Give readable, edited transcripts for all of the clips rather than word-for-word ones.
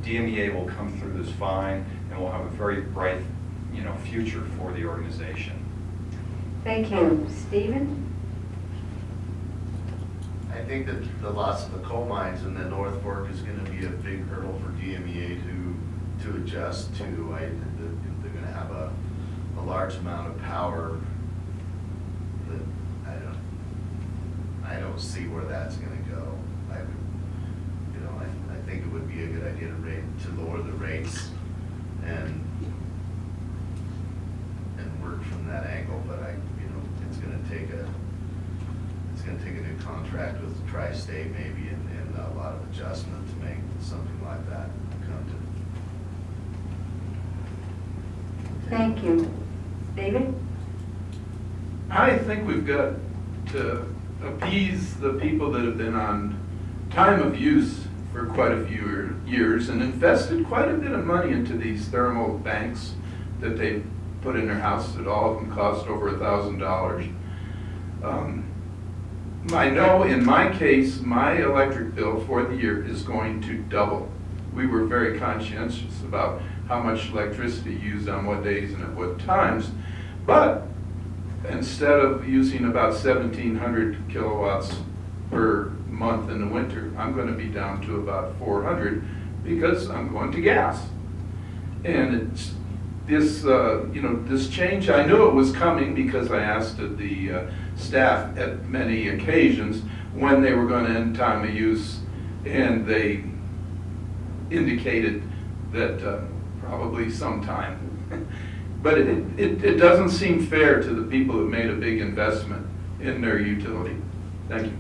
DMEA will come through this fine, and we'll have a very bright, future for the organization. Thank you. Stephen? I think that the loss of the coal mines in the North Fork is going to be a big hurdle for DMEA to adjust to. They're going to have a large amount of power that I don't see where that's going to go. I think it would be a good idea to lower the rates and work from that angle, but it's going to take a new contract with Tri-State maybe and a lot of adjustment to make something like that come to. Thank you. David? I think we've got to appease the people that have been on time of use for quite a few years and invested quite a bit of money into these thermal banks that they put in their house that all of them cost over $1,000. I know in my case, my electric bill for the year is going to double. We were very conscientious about how much electricity used on what days and at what times, but instead of using about 1,700 kilowatts per month in the winter, I'm going to be down to about 400 because I'm going to gas. And it's this change, I knew it was coming because I asked the staff at many occasions when they were going to end time of use, and they indicated that probably sometime. But it doesn't seem fair to the people who made a big investment in their utility. Thank you.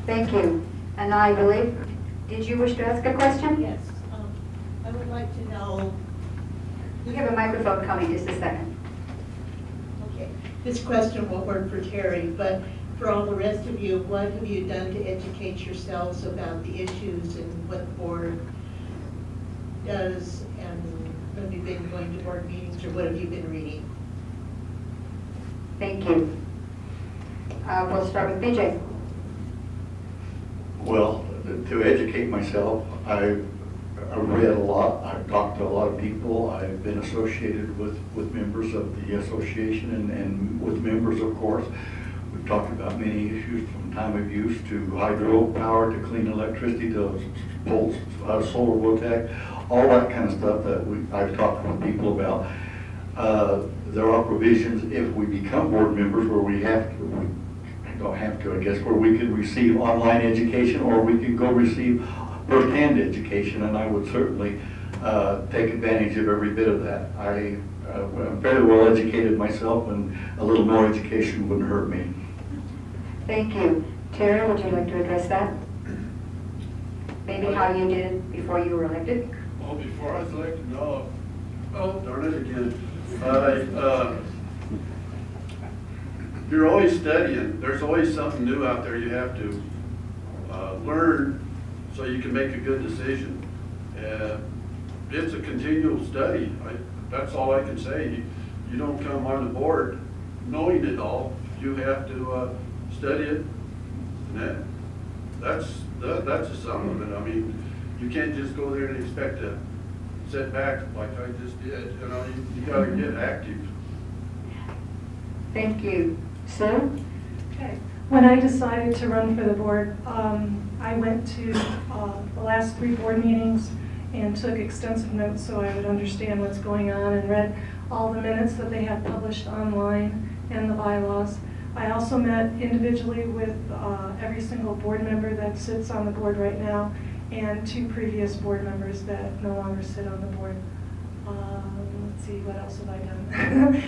Thank you. And I believe, did you wish to ask a question? Yes, I would like to know. We have a microphone coming, just a second. Okay, this question won't work for Terry, but for all the rest of you, what have you done to educate yourselves about the issues and what the board does, and have you been going to board meetings, or what have you been reading? Thank you. We'll start with BJ. Well, to educate myself, I've read a lot. I've talked to a lot of people. I've been associated with members of the association and with members, of course. We've talked about many issues from time of use to hydropower to clean electricity to solar voltaic, all that kind of stuff that I've talked with people about. There are provisions if we become board members where we don't have to, I guess, where we can receive online education or we can go receive first-hand education, and I would certainly take advantage of every bit of that. I'm fairly well educated myself, and a little more education wouldn't hurt me. Thank you. Terry, would you like to address that? Maybe how you did before you were elected? Well, before I was elected, no. Oh, darn it again. You're always studying. There's always something new out there you have to learn so you can make a good decision. It's a continual study. That's all I can say. You don't come on the board knowing it all. You have to study it. And that's the sum of it. I mean, you can't just go there and expect to sit back like I just did. You got to get active. Thank you. Sue? Okay. When I decided to run for the board, I went to the last 3 board meetings and took extensive notes so I would understand what's going on, and read all the minutes that they have published online and the bylaws. I also met individually with every single board member that sits on the board right now, and 2 previous board members that no longer sit on the board. Let's see, what else have I done?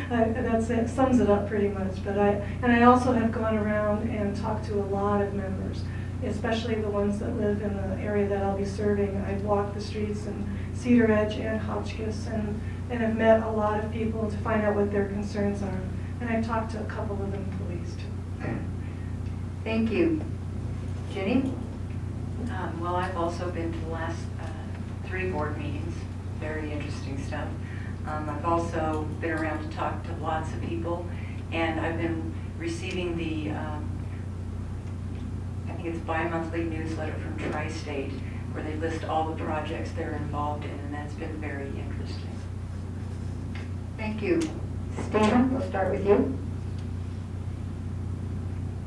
That's it, sums it up pretty much. But I also have gone around and talked to a lot of members, especially the ones that live in the area that I'll be serving. I've walked the streets in Cedar Edge and Hotchkiss, and have met a lot of people to find out what their concerns are. And I've talked to a couple of employees too. Thank you. Jenny? Well, I've also been to the last 3 board meetings. Very interesting stuff. I've also been around to talk to lots of people, and I've been receiving the, I think it's bi-monthly newsletter from Tri-State, where they list all the projects they're involved in, and that's been very interesting. Thank you. Stephen, we'll start with you.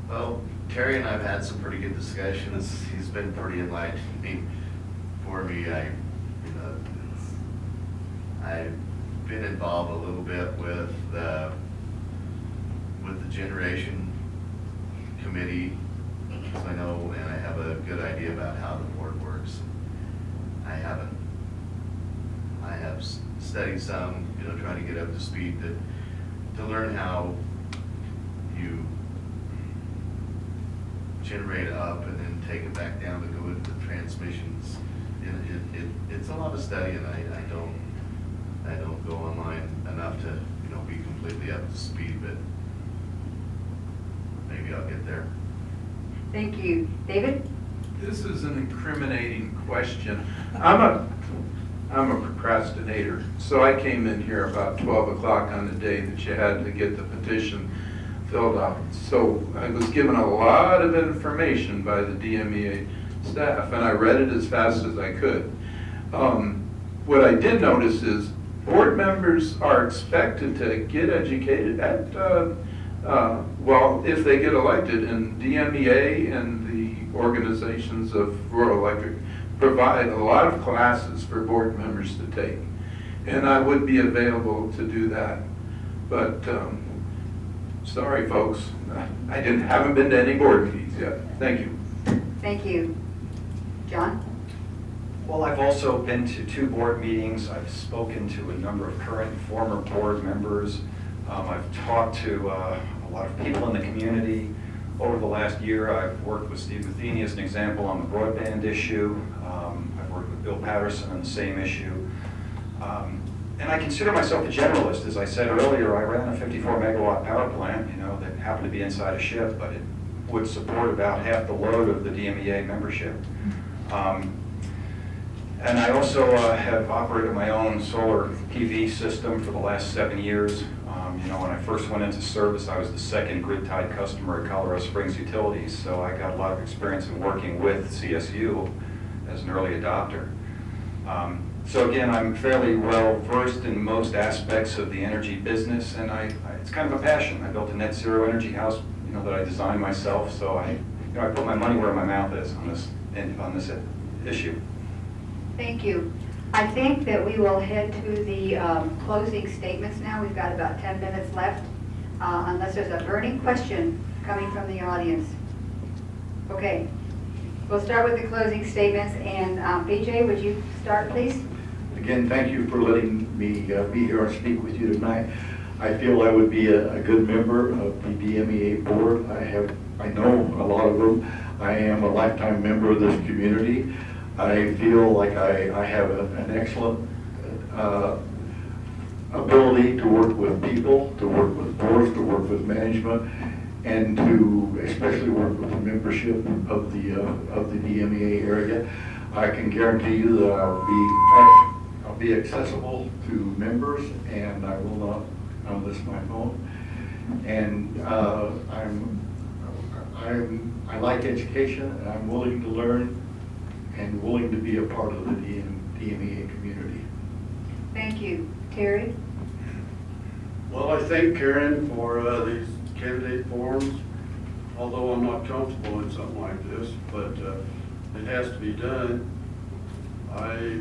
Well, Terry and I've had some pretty good discussions. He's been pretty enlightening for me. I've been involved a little bit with the generation committee, so I know and I have a good idea about how the board works. I have studied some, trying to get up to speed to learn how you generate up and then take it back down to go into the transmissions. It's a lot of study, and I don't go online enough to be completely up to speed, but maybe I'll get there. Thank you. David? This is an incriminating question. I'm a procrastinator, so I came in here about 12 o'clock on the day that you had to get the petition filled out. So I was given a lot of information by the DMEA staff, and I read it as fast as I could. What I did notice is board members are expected to get educated at, well, if they get elected, and DMEA and the organizations of rural electric provide a lot of classes for board members to take. And I would be available to do that. But sorry, folks, I haven't been to any board meetings yet. Thank you. Thank you. John? Well, I've also been to 2 board meetings. I've spoken to a number of current and former board members. I've talked to a lot of people in the community. Over the last year, I've worked with Steve Matheny as an example on the broadband issue. I've worked with Bill Patterson on the same issue. And I consider myself a generalist. As I said earlier, I ran a 54 megawatt power plant, that happened to be inside a ship, but it would support about half the load of the DMEA membership. And I also have operated my own solar PV system for the last 7 years. When I first went into service, I was the second grid-tied customer at Colorado Springs Utilities, so I got a lot of experience in working with CSU as an early adopter. So again, I'm fairly well versed in most aspects of the energy business, and it's kind of a passion. I built a net zero energy house, that I designed myself, so I put my money where my mouth is on this issue. Thank you. I think that we will head to the closing statements now. We've got about 10 minutes left, unless there's a burning question coming from the audience. Okay, we'll start with the closing statements, and BJ, would you start, please? Again, thank you for letting me be here and speak with you tonight. I feel I would be a good member of the DMEA board. I know a lot of them. I am a lifetime member of this community. I feel like I have an excellent ability to work with people, to work with boards, to work with management, and to especially work with the membership of the DMEA area. I can guarantee you that I'll be accessible to members, and I will not unlist my phone. And I like education, and I'm willing to learn and willing to be a part of the DMEA community. Thank you. Terry? Well, I thank Karen for these candidate forums, although I'm not comfortable in something like this, but it has to be done. I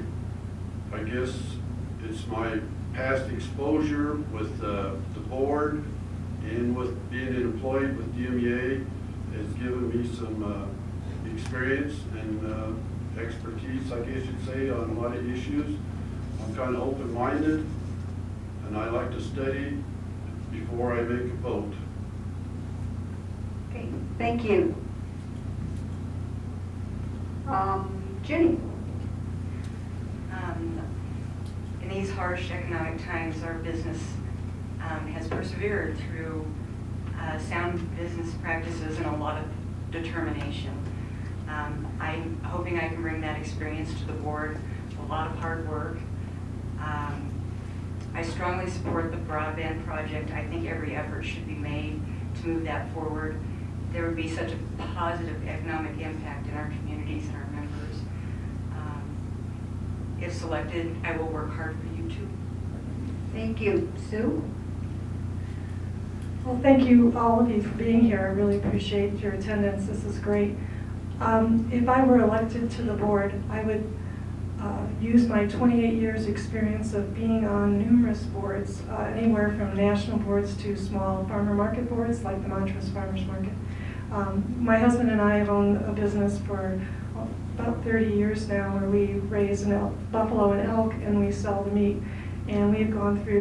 guess it's my past exposure with the board and with being employed with DMEA has given me some experience and expertise, I guess you'd say, on a lot of issues. I'm kind of open-minded, and I like to study before I make a vote. Okay, thank you. Jenny? In these harsh economic times, our business has persevered through sound business practices and a lot of determination. I'm hoping I can bring that experience to the board, a lot of hard work. I strongly support the broadband project. I think every effort should be made to move that forward. There would be such a positive economic impact in our communities and our members. if selected, I will work hard for you too. Thank you. Sue? Well, thank you, all of you, for being here. I really appreciate your attendance. This is great. If I were elected to the board, I would use my 28 years experience of being on numerous boards, anywhere from national boards to small farmer market boards like the Montrose Farmers Market. My husband and I have owned a business for about 30 years now where we raise buffalo and elk and we sell the meat. And we've gone through